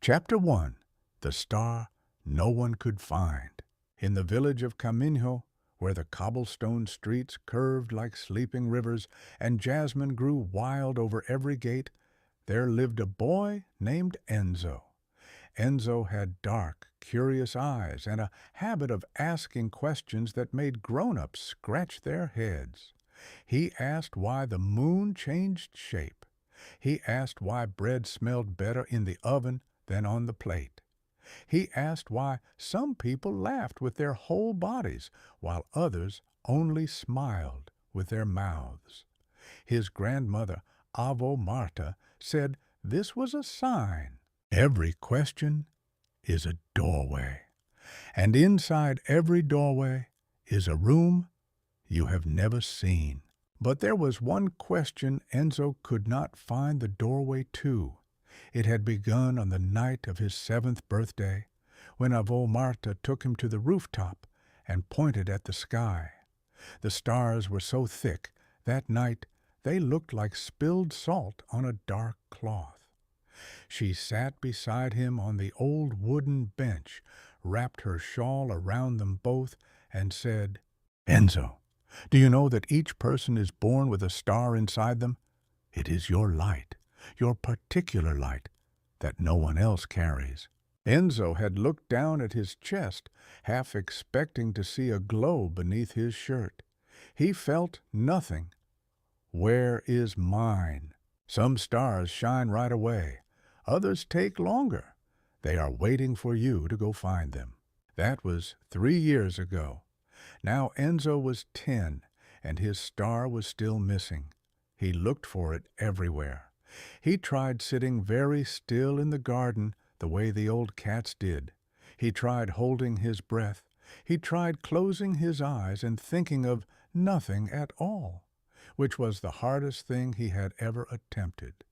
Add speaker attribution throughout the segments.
Speaker 1: Chapter 1. The Star No One Could Find. In the village of Caminho, where the cobblestone streets curved like sleeping rivers and jasmine grew wild over every gate, there lived a boy named Enzo. Enzo had dark, curious eyes and a habit of asking questions that made grown-ups scratch their heads. He asked why the moon changed shape. He asked why bread smelled better in the oven than on the plate. He asked why some people laughed with their whole bodies while others only smiled with their mouths. His grandmother, Avo Marta, said this was a sign. Every question is a doorway, and inside every doorway is a room you have never seen. But there was one question Enzo could not find the doorway to. It had begun on the night of his 7th birthday, when Avo Marta took him to the rooftop and pointed at the sky. The stars were so thick that night they looked like spilled salt on a dark cloth. She sat beside him on the old wooden bench, wrapped her shawl around them both, and said, "Enzo, do you know that each person is born with a star inside them? It is your light, your particular light, that no one else carries." Enzo had looked down at his chest, half expecting to see a glow beneath his shirt. He felt nothing. Where is mine? Some stars shine right away. Others take longer. They are waiting for you to go find them. That was 3 years ago. Now Enzo was 10, and his star was still missing. He looked for it everywhere. He tried sitting very still in the garden the way the old cats did. He tried holding his breath. He tried closing his eyes and thinking of nothing at all, which was the hardest thing he had ever attempted.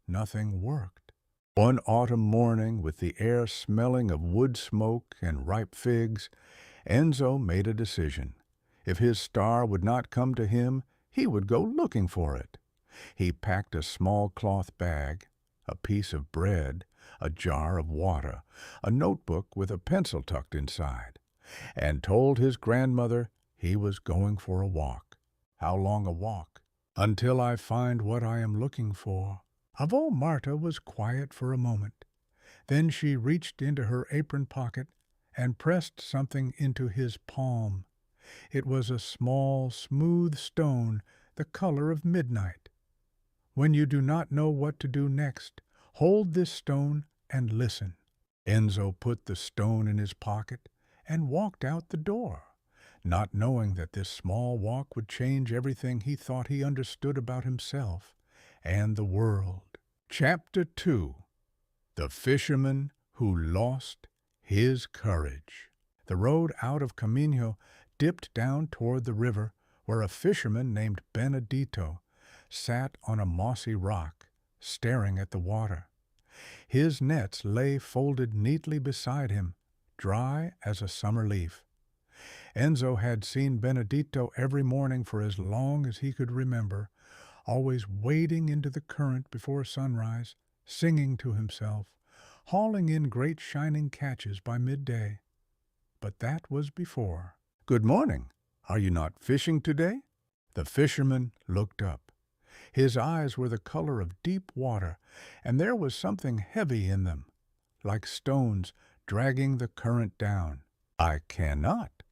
Speaker 1: Nothing worked. One autumn morning, with the air smelling of wood smoke and ripe figs, Enzo made a decision. If his star would not come to him, he would go looking for it. He packed a small cloth bag, a piece of bread, a jar of water, a notebook with a pencil tucked inside, and told his grandmother he was going for a walk. How long a walk? "Until I find what I am looking for." Avo Marta was quiet for a moment. Then she reached into her apron pocket and pressed something into his palm. It was a small, smooth stone, the color of midnight. "When you do not know what to do next, hold this stone and listen." Enzo put the stone in his pocket and walked out the door, not knowing that this small walk would change everything he thought he understood about himself and the world. Chapter 2. The Fisherman Who Lost His Courage. The road out of Caminho dipped down toward the river, where a fisherman named Benedito sat on a mossy rock, staring at the water. His nets lay folded neatly beside him, dry as a summer leaf. Enzo had seen Benedito every morning for as long as he could remember, always wading into the current before sunrise, singing to himself, hauling in great shining catches by midday. But that was before. "Good morning. Are you not fishing today?" The fisherman looked up. His eyes were the color of deep water, and there was something heavy in them, like stones dragging the current down. "I cannot.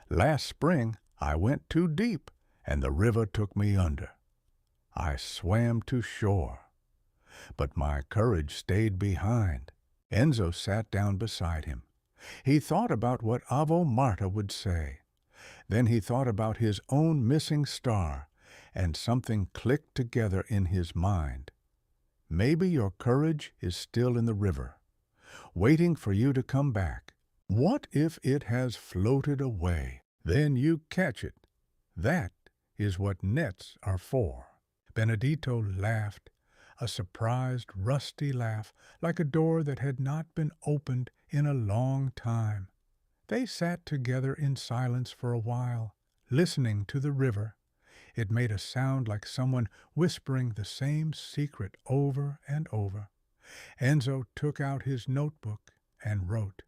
Speaker 1: Last spring I went too deep, and the river took me under. I swam to shore, but my courage stayed behind." Enzo sat down beside him. He thought about what Avo Marta would say. Then he thought about his own missing star, and something clicked together in his mind. Maybe your courage is still in the river, waiting for you to come back. What if it has floated away? Then you catch it. That is what nets are for. Benedito laughed, a surprised, rusty laugh, like a door that had not been opened in a long time. They sat together in silence for a while, listening to the river. It made a sound like someone whispering the same secret over and over. Enzo took out his notebook and wrote,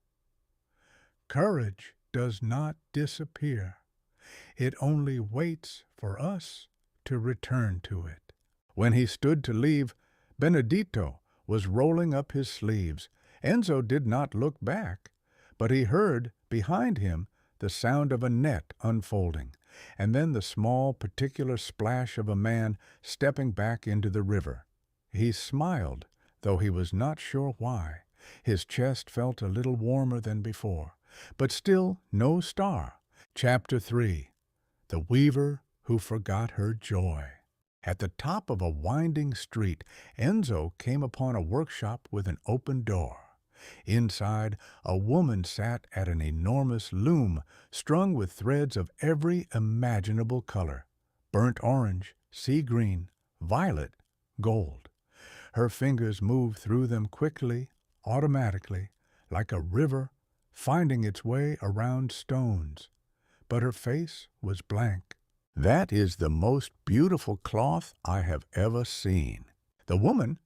Speaker 1: "Courage does not disappear. It only waits for us to return to it." When he stood to leave, Benedito was rolling up his sleeves. Enzo did not look back, but he heard behind him the sound of a net unfolding, and then the small, particular splash of a man stepping back into the river. He smiled, though he was not sure why. His chest felt a little warmer than before, but still no star. Chapter 3. The Weaver Who Forgot Her Joy. At the top of a winding street, Enzo came upon a workshop with an open door. Inside, a woman sat at an enormous loom strung with threads of every imaginable color: burnt orange, sea green, violet, gold. Her fingers moved through them quickly, automatically, like a river finding its way around stones. But her face was blank. "That is the most beautiful cloth I have ever seen." The woman,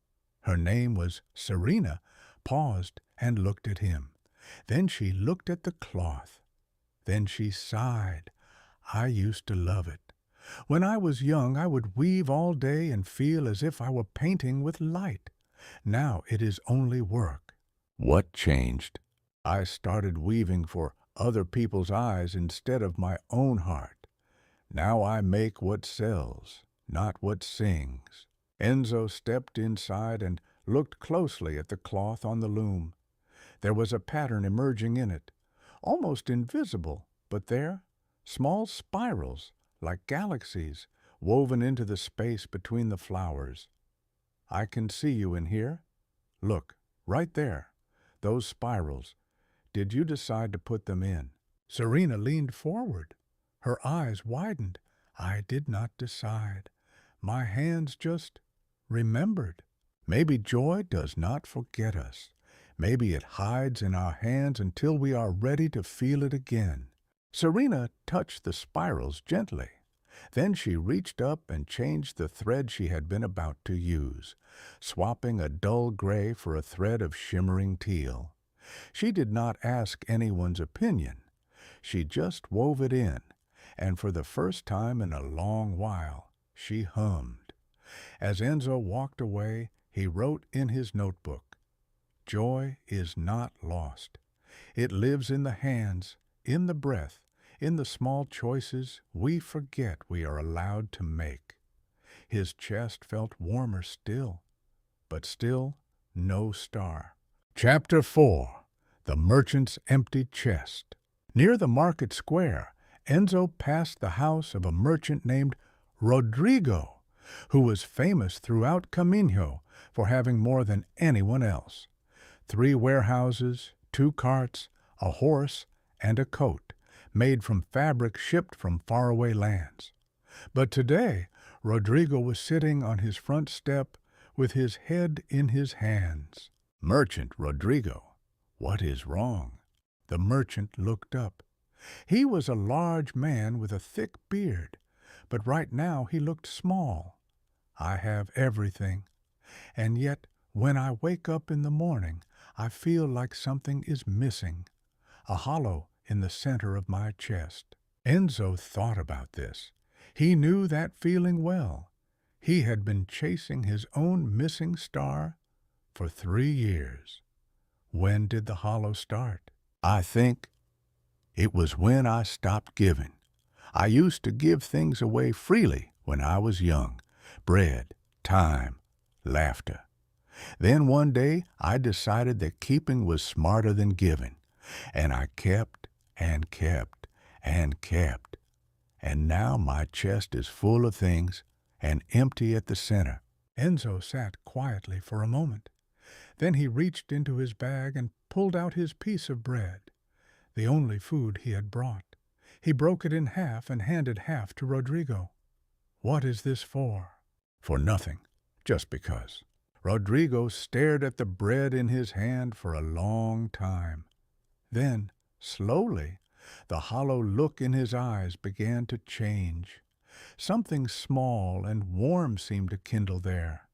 Speaker 1: her name was Serena, paused and looked at him. Then she looked at the cloth. Then she sighed. "I used to love it. When I was young, I would weave all day and feel as if I were painting with light. Now it is only work." "What changed?" "I started weaving for other people's eyes instead of my own heart. Now I make what sells, not what sings." Enzo stepped inside and looked closely at the cloth on the loom. There was a pattern emerging in it, almost invisible, but there, small spirals, like galaxies, woven into the space between the flowers. "I can see you in here. Look, right there, those spirals. Did you decide to put them in?" Serena leaned forward. Her eyes widened. "I did not decide. My hands just remembered." Maybe joy does not forget us. Maybe it hides in our hands until we are ready to feel it again. Serena touched the spirals gently. Then she reached up and changed the thread she had been about to use, swapping a dull gray for a thread of shimmering teal. She did not ask anyone's opinion. She just wove it in, and for the first time in a long while, she hummed. As Enzo walked away, he wrote in his notebook, "Joy is not lost. It lives in the hands, in the breath, in the small choices we forget we are allowed to make." His chest felt warmer still, but still no star. Chapter 4. The Merchant's Empty Chest. Near the market square, Enzo passed the house of a merchant named Rodrigo, who was famous throughout Caminho for having more than anyone else. 3 warehouses, 2 carts, a horse, and a coat, made from fabric shipped from faraway lands. But today, Rodrigo was sitting on his front step with his head in his hands. "Merchant Rodrigo, what is wrong?" The merchant looked up. He was a large man with a thick beard, but right now he looked small. "I have everything, and yet when I wake up in the morning, I feel like something is missing, a hollow in the center of my chest." Enzo thought about this. He knew that feeling well. He had been chasing his own missing star for 3 years. When did the hollow start? "I think it was when I stopped giving. I used to give things away freely when I was young: bread, time, laughter. Then one day I decided that keeping was smarter than giving, and I kept and kept and kept. And now my chest is full of things and empty at the center." Enzo sat quietly for a moment. Then he reached into his bag and pulled out his piece of bread, the only food he had brought. He broke it in half and handed half to Rodrigo. "What is this for?" "For nothing, just because." Rodrigo stared at the bread in his hand for a long time. Then, slowly, the hollow look in his eyes began to change. Something small and warm seemed to kindle there,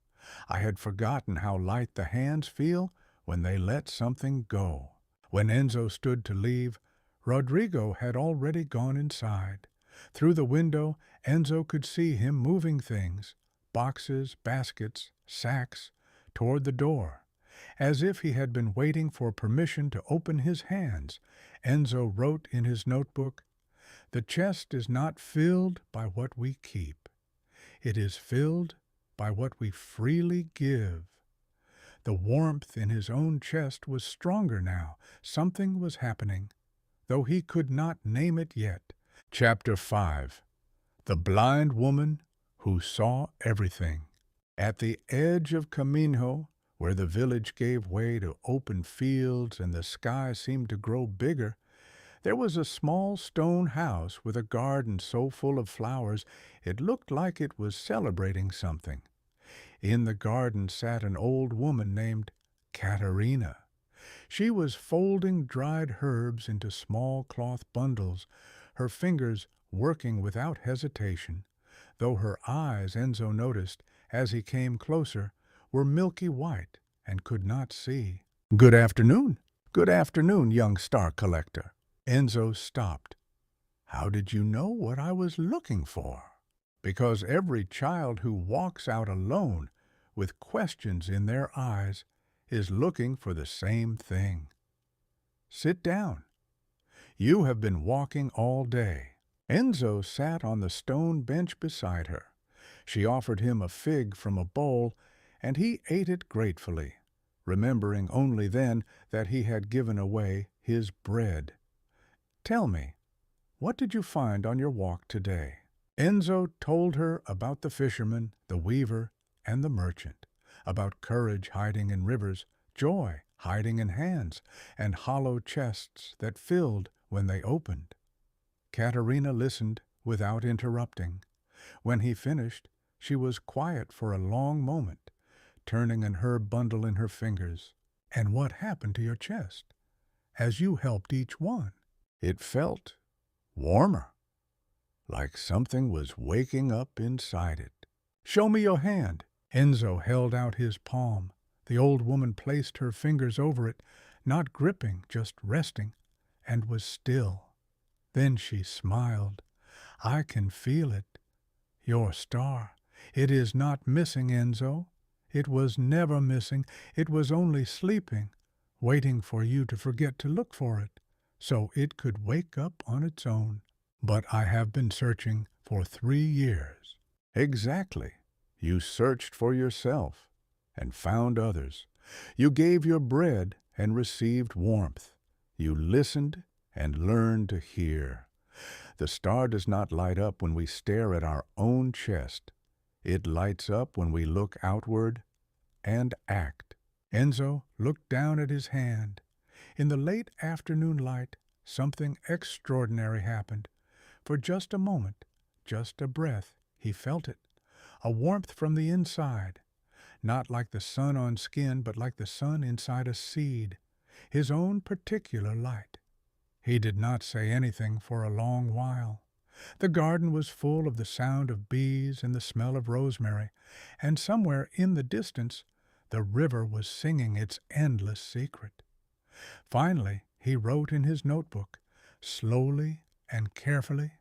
Speaker 1: I had forgotten how light the hands feel when they let something go. When Enzo stood to leave, Rodrigo had already gone inside. Through the window, Enzo could see him moving things, boxes, baskets, sacks, toward the door. As if he had been waiting for permission to open his hands, Enzo wrote in his notebook, "The chest is not filled by what we keep. It is filled by what we freely give." The warmth in his own chest was stronger now. Something was happening, though he could not name it yet. Chapter 5. The Blind Woman Who Saw Everything. At the edge of Caminho, where the village gave way to open fields and the sky seemed to grow bigger, there was a small stone house with a garden so full of flowers it looked like it was celebrating something. In the garden sat an old woman named Caterina. She was folding dried herbs into small cloth bundles, her fingers working without hesitation, though her eyes, Enzo noticed, as he came closer, were milky white and could not see. "Good afternoon. Good afternoon, young star collector." Enzo stopped. "How did you know what I was looking for?" "Because every child who walks out alone with questions in their eyes is looking for the same thing. Sit down. You have been walking all day." Enzo sat on the stone bench beside her. She offered him a fig from a bowl, and he ate it gratefully, remembering only then that he had given away his bread. "Tell me, what did you find on your walk today?" Enzo told her about the fisherman, the weaver, and the merchant, about courage hiding in rivers, joy hiding in hands, and hollow chests that filled when they opened. Caterina listened without interrupting. When he finished, she was quiet for a long moment, turning an herb bundle in her fingers. "And what happened to your chest as you helped each one?" "It felt warmer, like something was waking up inside it." "Show me your hand." Enzo held out his palm. The old woman placed her fingers over it, not gripping, just resting, and was still. Then she smiled. "I can feel it. Your star. It is not missing, Enzo. It was never missing. It was only sleeping, waiting for you to forget to look for it, so it could wake up on its own. But I have been searching for 3 years." "Exactly. You searched for yourself and found others. You gave your bread and received warmth. You listened and learned to hear. The star does not light up when we stare at our own chest. It lights up when we look outward and act." Enzo looked down at his hand. In the late afternoon light, something extraordinary happened. For just a moment, just a breath, he felt it. A warmth from the inside. Not like the sun on skin, but like the sun inside a seed. His own particular light. He did not say anything for a long while. The garden was full of the sound of bees and the smell of rosemary, and somewhere in the distance the river was singing its endless secret. Finally, he wrote in his notebook, slowly and carefully,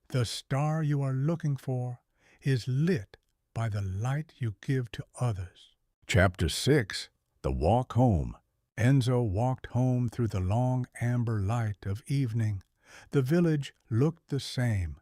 Speaker 1: "The star you are looking for is lit by the light you give to others." Chapter 6. The Walk Home. Enzo walked home through the long amber light of evening. The village looked the same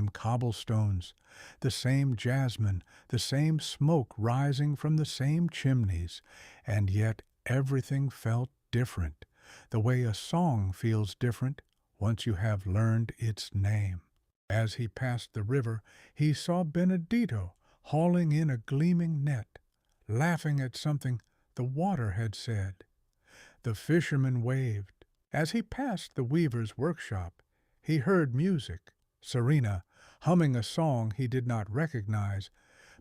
Speaker 1: cobblestones, the same jasmine, the same smoke rising from the same chimneys, and yet everything felt different, the way a song feels different once you have learned its name. As he passed the river, he saw Benedito hauling in a gleaming net, laughing at something the water had said. The fisherman waved. As he passed the weaver's workshop, he heard music, Serena humming a song he did not recognize,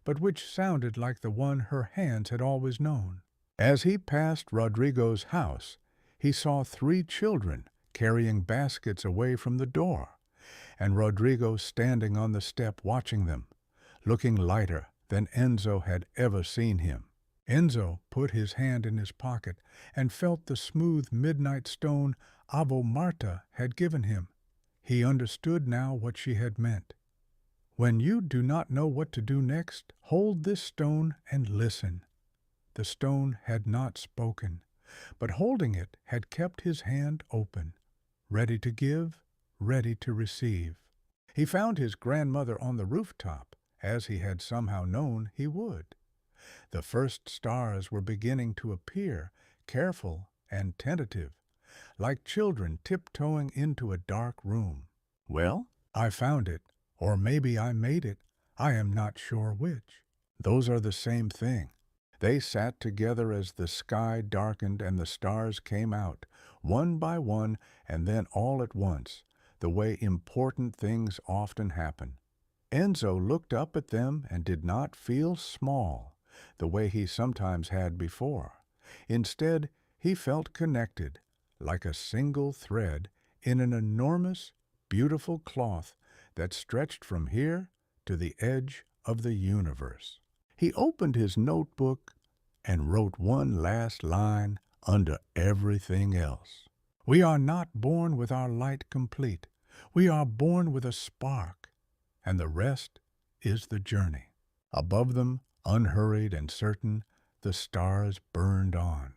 Speaker 1: but which sounded like the one her hands had always known. As he passed Rodrigo's house, he saw 3 children carrying baskets away from the door, and Rodrigo standing on the step watching them, looking lighter than Enzo had ever seen him. Enzo put his hand in his pocket and felt the smooth midnight stone Avo Marta had given him. He understood now what she had meant. When you do not know what to do next, hold this stone and listen. The stone had not spoken, but holding it had kept his hand open, ready to give, ready to receive. He found his grandmother on the rooftop, as he had somehow known he would. The first stars were beginning to appear, careful and tentative, like children tiptoeing into a dark room. Well, I found it, or maybe I made it. I am not sure which. Those are the same thing. They sat together as the sky darkened and the stars came out, one by one and then all at once, the way important things often happen. Enzo looked up at them and did not feel small, the way he sometimes had before. Instead, he felt connected, like a single thread in an enormous, beautiful cloth that stretched from here to the edge of the universe. He opened his notebook and wrote one last line under everything else. We are not born with our light complete. We are born with a spark, and the rest is the journey. Above them, unhurried and certain, the stars burned on.